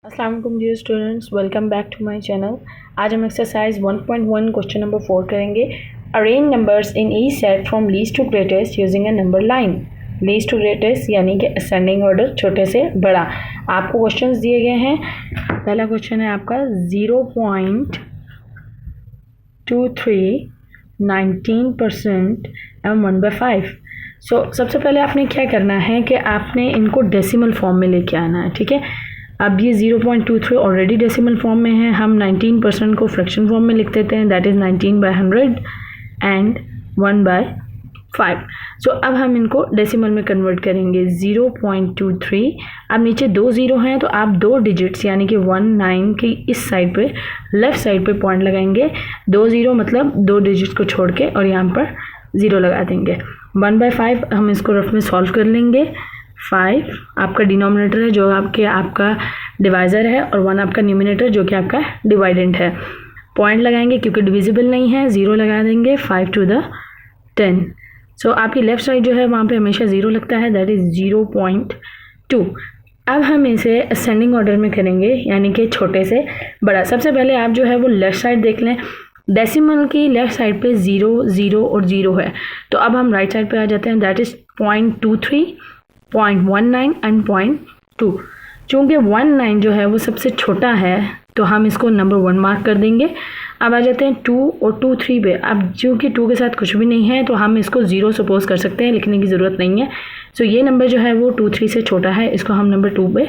अस्सलाम वालेकुम dear students, welcome back to my channel. आज हम एक्सरसाइज 1.1 क्वेश्चन नंबर 4 करेंगे। Arrange numbers in each set from least to greatest using a number line. Least to greatest यानी कि ascending order, छोटे से बड़ा। आपको क्वेश्चंस दिए गए हैं। पहला क्वेश्चन है आपका 0.23, 19% एवं 1/5। सबसे पहले आपने क्या करना है कि आपने इनको डेसिमल फॉर्म में लेके आना है, ठीक है। अब ये 0.23 ऑलरेडी डेसिमल फॉर्म में है, हम 19% को फ्रैक्शन फॉर्म में लिख देते हैं, दैट इज़ 19/100 एंड 1/5। अब हम इनको डेसिमल में कन्वर्ट करेंगे। 0.23, अब नीचे 2 ज़ीरो हैं तो आप 2 डिजिट्स यानी कि 19 की इस साइड पे लेफ़्ट साइड पे पॉइंट लगाएंगे। 2 ज़ीरो मतलब 2 डिजिट्स को छोड़ के और यहाँ पर ज़ीरो लगा देंगे। 1/5 हम इसको रफ में सॉल्व कर लेंगे। 5 आपका डिनोमिनेटर है जो आपका डिवाइज़र है, और 1 आपका न्यूमिनेटर जो कि आपका डिवाइडेंट है। पॉइंट लगाएंगे क्योंकि डिविजिबल नहीं है, ज़ीरो लगा देंगे 5 to the 10। आपकी लेफ़्ट साइड जो है वहाँ पे हमेशा ज़ीरो लगता है, दैट इज़ 0.2। अब हम इसे असेंडिंग ऑर्डर में करेंगे यानी कि छोटे से बड़ा। सबसे पहले आप जो है वो लेफ़्ट साइड देख लें। डेसिमल की लेफ़्ट साइड पे 0 0 और 0 है, तो अब हम राइट साइड पे आ जाते हैं, दैट इज़ 0.23, 0.19 एंड 0.2। चूँकि 19 जो है वो सबसे छोटा है तो हम इसको नंबर 1 मार्क कर देंगे। अब आ जाते हैं 2 और 2 3 पे। अब चूँकि 2 के साथ कुछ भी नहीं है तो हम इसको 0 सपोज कर सकते हैं, लिखने की ज़रूरत नहीं है। ये नंबर जो है वो 2 3 से छोटा है, इसको हम नंबर 2 पे,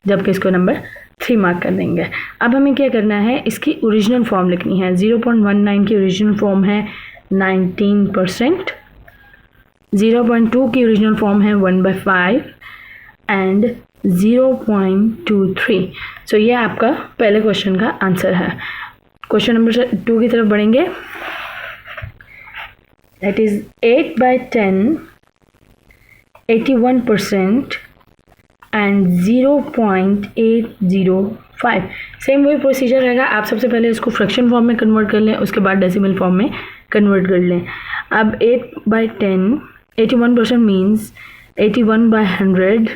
जबकि इसको नंबर 3 मार्क कर देंगे। अब हमें क्या करना है, इसकी ओरिजिनल फॉर्म लिखनी है। 0.19 की ओरिजिनल फॉर्म है 19%, 0.2 की ओरिजिनल फॉर्म है 1/5 एंड 0.23। ये आपका पहले क्वेश्चन का आंसर है। क्वेश्चन नंबर 2 की तरफ बढ़ेंगे। That is 8/10, 81% and 0.805। सेम वही प्रोसीजर रहेगा। आप सबसे पहले इसको फ्रैक्शन फॉर्म में कन्वर्ट कर लें, उसके बाद डेसिमल फॉर्म में कन्वर्ट कर लें। अब 8/10, 81% मीन्स 81/100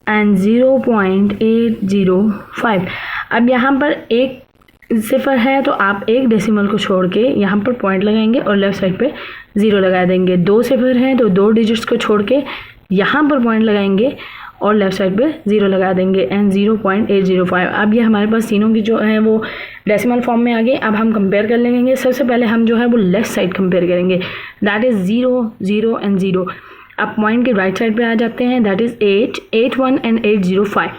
एंड 0.805। अब यहाँ पर एक सिफर है तो आप एक डेसिमल को छोड़ के यहाँ पर पॉइंट लगाएंगे और लेफ़्ट साइड पे 0 लगा देंगे। 2 सिफर हैं तो 2 डिजिट्स को छोड़ के यहाँ पर पॉइंट लगाएंगे और लेफ़्ट साइड पे 0 लगा देंगे एंड 0.805। अब ये हमारे पास तीनों की जो है वो डेसिमल फॉर्म में आ गए। अब हम कंपेयर कर लेंगे। सबसे पहले हम जो है वो लेफ़्ट साइड कंपेयर करेंगे, दैट इज़ 0 0 एंड 0। अब पॉइंट के राइट साइड पे आ जाते हैं, दैट इज़ 8 81 एंड 805।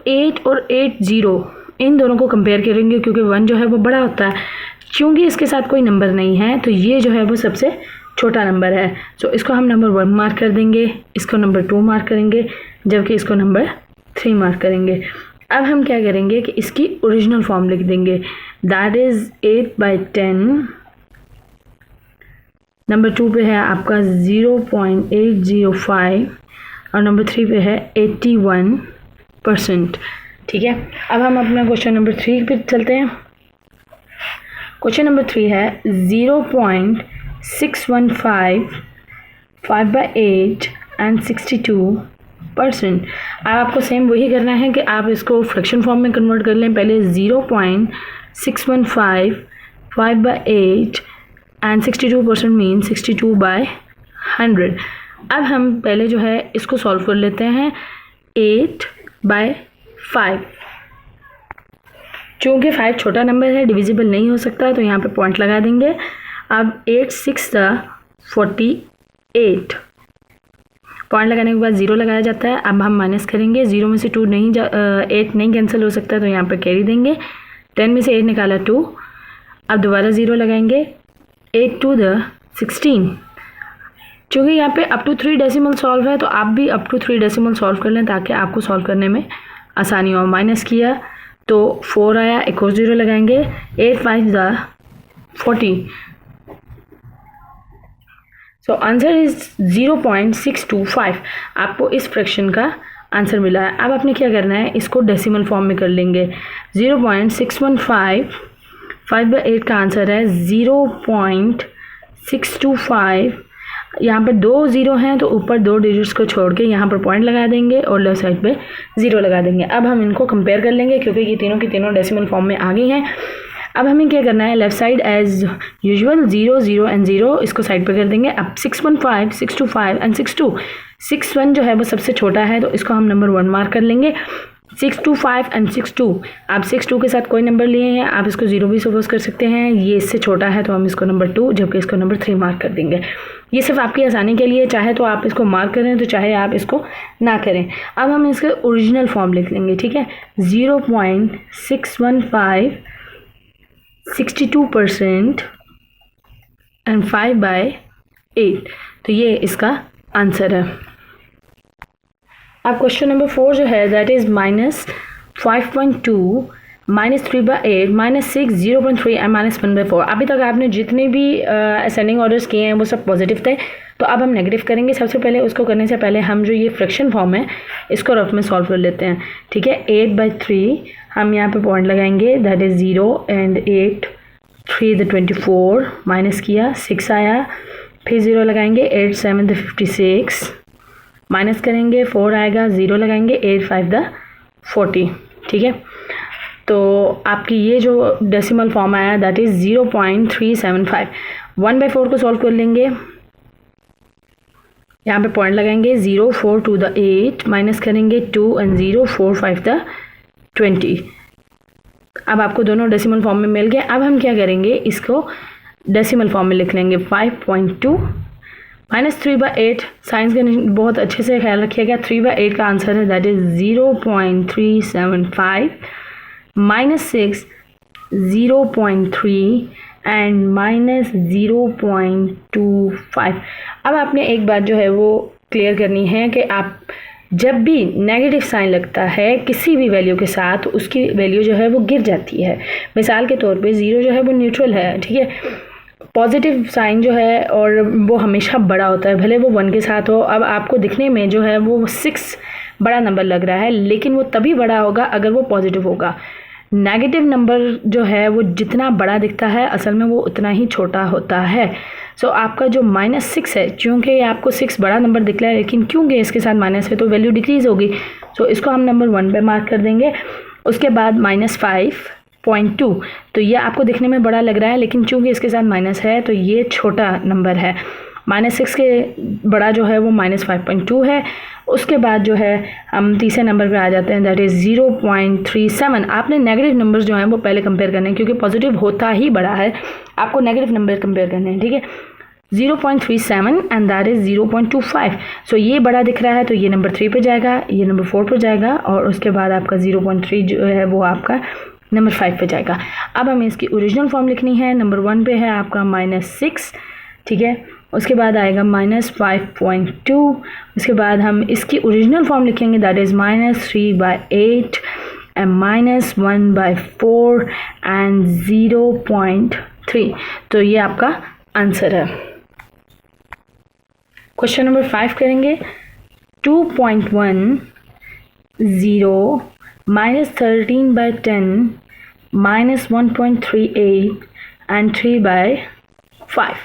8 और 80 इन दोनों को कंपेयर करेंगे क्योंकि 1 जो है वो बड़ा होता है। क्योंकि इसके साथ कोई नंबर नहीं है तो ये जो है वो सबसे छोटा नंबर है। इसको हम नंबर 1 मार्क कर देंगे, इसको नंबर 2 मार्क करेंगे, जबकि इसको नंबर 3 मार्क करेंगे। अब हम क्या करेंगे कि इसकी ओरिजिनल फॉर्म लिख देंगे, दैट इज़ 8/10। नंबर 2 पे है आपका 0.805 और नंबर 3 पे है 81%, ठीक है। अब हम अपना क्वेश्चन नंबर 3 पे चलते हैं। क्वेश्चन नंबर 3 है 0.615, 5/8 एंड 62%। अब आपको सेम वही करना है कि आप इसको फ्रैक्शन फॉर्म में कन्वर्ट कर लें। पहले 0.615, 5/8 एंड 62% मीन 62/100। अब हम पहले जो है इसको सॉल्व कर लेते हैं 8/5। चूँकि 5 छोटा नंबर है, डिविजिबल नहीं हो सकता, तो यहाँ पे पॉइंट लगा देंगे। अब 8 6 48, पॉइंट लगाने के बाद 0 लगाया जाता है। अब हम माइनस करेंगे, 0 में से 8 नहीं कैंसिल हो सकता, तो यहाँ पर कैरी देंगे। 10 में से 8 निकाला 2। अब दोबारा 0 लगाएंगे, 8 to the 16। चूँकि यहाँ पे अप टू 3 डेसिमल सॉल्व है तो आप भी अप टू 3 डेसिमल सॉल्व कर लें ताकि आपको सॉल्व करने में आसानी हो। माइनस किया तो 4 आया, एक और 0 लगाएंगे, 8 5 40। Answer is 0.625। आपको इस फ्रैक्शन का आंसर मिला है। अब आपने क्या करना है, इसको डेसिमल फॉर्म में कर लेंगे। 0.615, 5/8 का आंसर है 0.625 यहाँ पर 2 ज़ीरो हैं तो ऊपर 2 डिजिट्स को छोड़ के यहाँ पर पॉइंट लगा देंगे और लेफ्ट साइड पे 0 लगा देंगे। अब हम इनको कंपेयर कर लेंगे क्योंकि ये तीनों की तीनों डेसिमल फॉर्म में आ गई हैं। अब हमें क्या करना है, left side as usual 0 0 and 0 इसको साइड पर कर देंगे। अब 615 625 एंड 62, 61 जो है वो सबसे छोटा है तो इसको हम नंबर 1 मार्क कर लेंगे। 625 एंड 62, आप 62 के साथ कोई नंबर लिए हैं, आप इसको 0 भी सपोज कर सकते हैं। ये इससे छोटा है तो हम इसको नंबर 2 जबकि इसको नंबर 3 मार्क कर देंगे। ये सिर्फ आपकी आसानी के लिए, चाहे तो आप इसको मार्क करें तो चाहे आप इसको ना करें। अब हम इसके ओरिजिनल फॉर्म लिख लेंगे, ठीक है। 0.615 62% एंड 5/8, तो ये इसका आंसर है। अब क्वेश्चन नंबर 4 जो है दैट इज़ -5.2 -3/8 -6 0.3 एंड -1/4। अभी तक आपने जितने भी असेंडिंग ऑर्डर्स किए हैं वो सब पॉजिटिव थे, तो अब हम नेगेटिव करेंगे। सबसे पहले उसको करने से पहले हम जो ये फ्रैक्शन फॉर्म है इसको रफ में सॉल्व कर लेते हैं, ठीक है। 8/3 हम यहाँ पे पॉइंट लगाएंगे, that is 0 and 8 3 the 24 minus किया 6 आया, फिर 0 लगाएंगे, 8 7 द 56 माइनस करेंगे 4 आएगा, 0 लगाएंगे, 8 5 द 40, ठीक है। तो आपकी ये जो डेसिमल फॉर्म आया दैट इज़ 0.375। 1/4 को सॉल्व कर लेंगे, यहाँ पे पॉइंट लगाएंगे, 0 4 2 द 8 माइनस करेंगे 2 एंड 0 4 5 द 20। अब आपको दोनों डेसिमल फॉर्म में मिल गए। अब हम क्या करेंगे, इसको डेसिमल फॉर्म में लिख लेंगे। 5.2 -3/8, साइंस का बहुत अच्छे से ख्याल रखिएगा। 3/8 का आंसर है दैट इज़ 0.375 -6 0.3 एंड -0.25। अब आपने एक बात जो है वो क्लियर करनी है कि आप जब भी नेगेटिव साइन लगता है किसी भी वैल्यू के साथ उसकी वैल्यू जो है वो गिर जाती है। मिसाल के तौर पे 0 जो है वो न्यूट्रल है, ठीक है। पॉजिटिव साइन जो है और वो हमेशा बड़ा होता है, भले वो 1 के साथ हो। अब आपको दिखने में जो है वो 6 बड़ा नंबर लग रहा है, लेकिन वो तभी बड़ा होगा अगर वो पॉजिटिव होगा। नेगेटिव नंबर जो है वो जितना बड़ा दिखता है असल में वो उतना ही छोटा होता है। सो आपका जो -6 है, चूँकि आपको 6 बड़ा नंबर दिख रहा है लेकिन क्योंकि इसके साथ माइनस है तो वैल्यू डिक्रीज़ होगी। सो इसको हम नंबर 1 पे मार्क कर देंगे। उसके बाद -5.2, तो ये आपको दिखने में बड़ा लग रहा है लेकिन चूँकि इसके साथ माइनस है तो ये छोटा नंबर है। -6 के बड़ा जो है वो -5.2 है। उसके बाद जो है हम तीसरे नंबर पे आ जाते हैं दैट इज़ 0.37। आपने नेगेटिव नंबर्स जो हैं वो पहले कंपेयर करने हैं क्योंकि पॉजिटिव होता ही बड़ा है, आपको नेगेटिव नंबर कंपेयर करने हैं, ठीक है। 0.37 एंड दैट इज़ 0.25। सो ये बड़ा दिख रहा है तो ये नंबर 3 पे जाएगा, ये नंबर 4 पर जाएगा और उसके बाद आपका 0.3 जो है वो आपका नंबर 5 पे जाएगा। अब हमें इसकी ओरिजिनल फॉर्म लिखनी है। नंबर 1 पे है आपका -6, ठीक है। उसके बाद आएगा -5.2। उसके बाद हम इसकी ओरिजिनल फॉर्म लिखेंगे दैट इज़ -3/8 एंड -1/4 एंड 0.3। तो ये आपका आंसर है। क्वेश्चन नंबर 5 करेंगे। 2.10 -13/10 -1.38 एंड 3/5,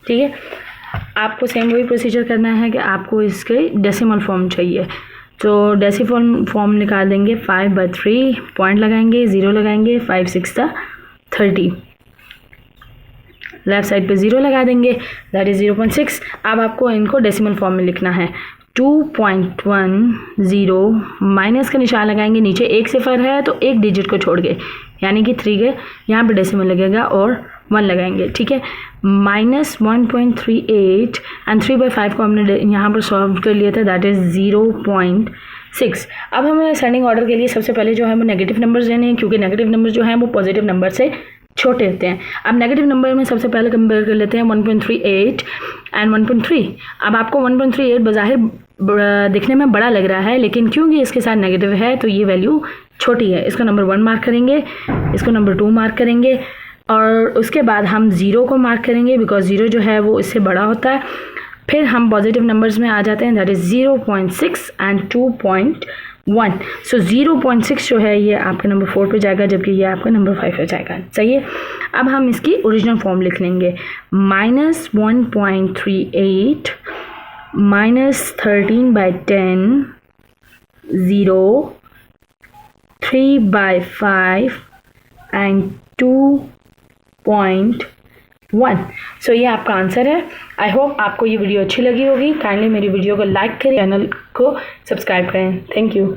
ठीक है। आपको सेम वही प्रोसीजर करना है कि आपको इसके डेसिमल फॉर्म चाहिए। तो डेसिमल फॉर्म निकाल देंगे। 5/3 पॉइंट लगाएंगे, 0 लगाएंगे, 5 6 30, लेफ्ट साइड पे 0 लगा देंगे दैट इज़ 0.6। अब आपको इनको डेसिमल फॉर्म में लिखना है। 2.10 माइनस का निशान लगाएंगे, नीचे एक सिफर है तो एक डिजिट को छोड़ के, यानी कि 3 के यहाँ पे डेसिमल लगेगा और 1 लगाएंगे, ठीक है। -1.38 एंड 3/5 को हमने यहाँ पर सॉल्व कर लिया था दैट इज़ 0.6। अब हमें असेंडिंग ऑर्डर के लिए सबसे पहले जो है वो नेगेटिव नंबर्स लेने हैं क्योंकि नेगेटिव नंबर्स जो हैं वो पॉजिटिव नंबर से छोटे होते हैं। अब नेगेटिव नंबर में सबसे पहले कंपेयर कर लेते हैं 1.38 एंड 1.3। अब आपको 1.38 बज़ाहिर दिखने में बड़ा लग रहा है लेकिन क्योंकि इसके साथ नेगेटिव है तो ये वैल्यू छोटी है। इसको नंबर 1 मार्क करेंगे, इसको नंबर 2 मार्क करेंगे और उसके बाद हम 0 को मार्क करेंगे बिकॉज 0 जो है वो इससे बड़ा होता है। फिर हम पॉजिटिव नंबर्स में आ जाते हैं दैट इज़ 0.6 एंड 1, सो 0.6 जो है ये आपका नंबर 4 पे जाएगा, जबकि ये आपका नंबर 5 पे जाएगा। सही है। अब हम इसकी ओरिजिनल फॉर्म लिख लेंगे, -1.38 -13/10 0 3/5 एंड 2.1। सो ये आपका आंसर है। आई होप आपको ये वीडियो अच्छी लगी होगी। काइंडली मेरी वीडियो को लाइक करें, चैनल को सब्सक्राइब करें। Thank you.